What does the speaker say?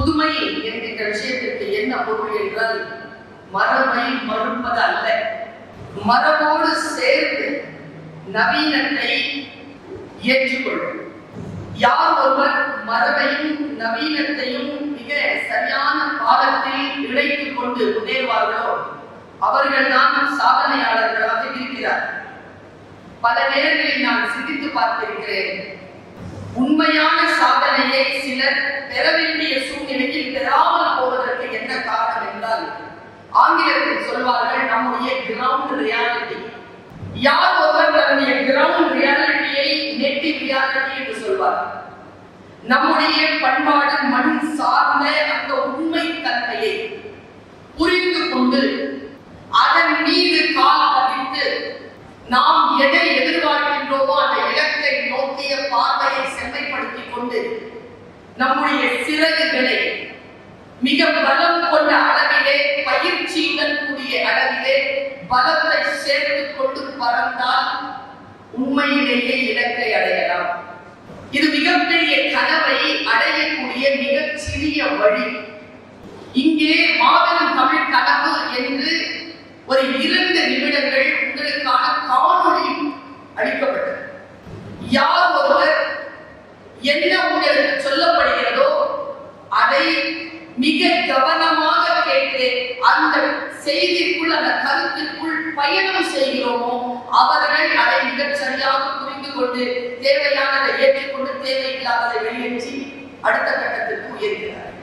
புதுமை என்கின்ற விஷயத்திற்கு என்ன பொருள் என்றால் மரபை மறுப்பது அல்ல, மரபோடு சேர்ந்து நவீனத்தை ஏற்றுக்கொள்ளும். யார் ஒருவர் மரபையும் நவீனத்தையும் மிக சரியான பாதத்தில் இணைத்துக் கொண்டு முன்னேறுவார்களோ அவர்கள்தான் சாதனையாளர்களாக இருக்கிறார். பல நேரங்களில் நான் சிந்தித்து பார்த்திருக்கிறேன். உண்மையான சாதனையை சிலர் பெற வேண்டிய சூழ்நிலையில் பெறாமல் போவதற்கு என்ன காரணம் என்றால், ஆங்கிலத்தில் சொல்வார்கள் நம்முடைய கிரவுண்ட் ரியாலிட்டி. யார் ஒருவர் தன்னுடைய கிரவுண்ட் ரியாலிட்டியை நேட்டிவ் ரியாலிட்டி என்று சொல்வார். நம்முடைய பண்பாடு மண் சார்ந்த அந்த உண்மை தன்மையை புரிந்து கொண்டு அதன் மீது கால் பதித்து நாம் எதை எதிர்பார்க்கின்றோமோ அந்த இலக்கை நோக்கிய பார்வையை செம்மைப்படுத்திக் கொண்டு நம்முடைய சிறகுகளை மிக பலம் கொண்ட அளவிலே பயிற்சியுடன் கூடிய அளவிலே பலத்தை சேர்த்துக் கொண்டு பறந்தால் உண்மையிலேயே இலக்கை அடையலாம். இது மிகப்பெரிய கனவை அடையக்கூடிய மிகச் சிறிய வழி. இங்கே மாபெரும் தமிழ் கனவு என்று ஒரு 2 நிமிடங்கள் உங்களுக்கான காணொளி அளிக்கப்பட்டது. யார் ஒருவர் என்ன உங்களுக்கு சொல்லப்படுகிறதோ அதை மிக கவனமாக கேட்டு அந்த செய்திக்குள் அந்த கருத்திற்குள் பயணம் செய்கிறோமோ அவர்கள் அதை மிகச் சரியாக புரிந்து கொண்டு தேவையானதை ஏற்றுக்கொண்டு தேவையில்லாததை வெளியேற்றி அடுத்த கட்டத்திற்கு உயர்கிறார்கள்.